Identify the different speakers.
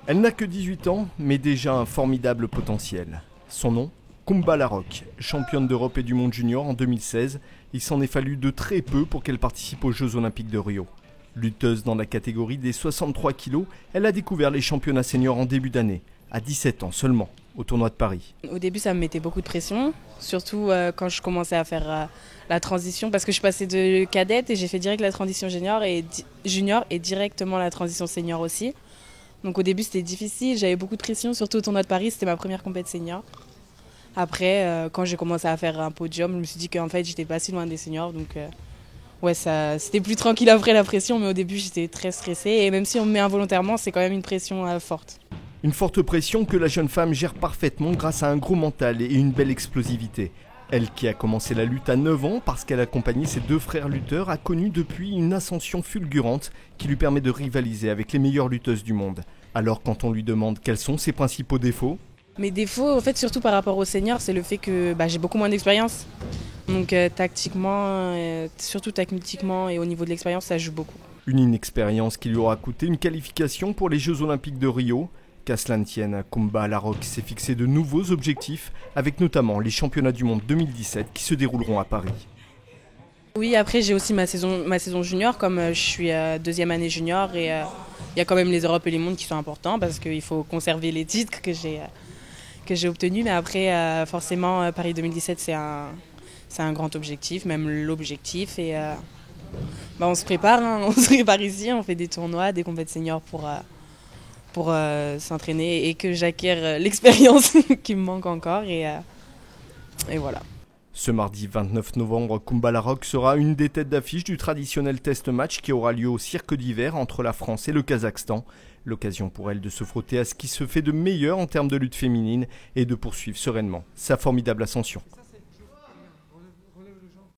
Speaker 1: Elle n'a que 18 ans, mais déjà un formidable potentiel. Son nom, Kumba Larocque, championne d'Europe et du monde junior en 2016. Il s'en est fallu de très peu pour qu'elle participe aux Jeux Olympiques de Rio. Lutteuse dans la catégorie des 63 kilos, elle a découvert les championnats seniors en début d'année, à 17 ans seulement, au tournoi de Paris.
Speaker 2: Au début, ça me mettait beaucoup de pression, surtout quand je commençais à faire la transition, parce que je suis passée de cadette et j'ai fait direct la transition junior et directement la transition senior aussi. Donc au début, c'était difficile, j'avais beaucoup de pression, surtout au tournoi de Paris, c'était ma première compétition senior. Après, quand j'ai commencé à faire un podium, je me suis dit qu'en fait, j'étais pas si loin des seniors, donc ouais, c'était plus tranquille après la pression, mais au début, j'étais très stressée. Et même si on me met involontairement, c'est quand même une pression forte.
Speaker 1: Une forte pression que la jeune femme gère parfaitement grâce à un gros mental et une belle explosivité. Elle qui a commencé la lutte à 9 ans parce qu'elle accompagnait ses deux frères lutteurs a connu depuis une ascension fulgurante qui lui permet de rivaliser avec les meilleures lutteuses du monde. Alors quand on lui demande quels sont ses principaux défauts,
Speaker 2: Mes défauts, en fait, surtout par rapport aux seniors, c'est le fait que j'ai beaucoup moins d'expérience. Donc tactiquement, surtout tactiquement et au niveau de l'expérience, ça joue beaucoup.
Speaker 1: une inexpérience qui lui aura coûté une qualification pour les Jeux Olympiques de Rio. Qu'à cela ne tienne, Kumba Larocque s'est fixé de nouveaux objectifs, avec notamment les championnats du monde 2017 qui se dérouleront à Paris.
Speaker 2: Oui, après j'ai aussi ma saison junior, comme je suis deuxième année junior et il y a quand même les Europes et les mondes qui sont importants parce qu'il faut conserver les titres que j'ai obtenus. Mais après, forcément, Paris 2017, c'est un grand objectif, même l'objectif. Et on se prépare, on se prépare ici, on fait des tournois, des compétitions seniors pour s'entraîner et que j'acquière l'expérience qui me manque encore. Et voilà.
Speaker 1: Ce mardi 29 novembre, Kumba Larocque sera une des têtes d'affiche du traditionnel test match qui aura lieu au Cirque d'hiver entre la France et le Kazakhstan. L'occasion pour elle de se frotter à ce qui se fait de meilleur en termes de lutte féminine et de poursuivre sereinement sa formidable ascension.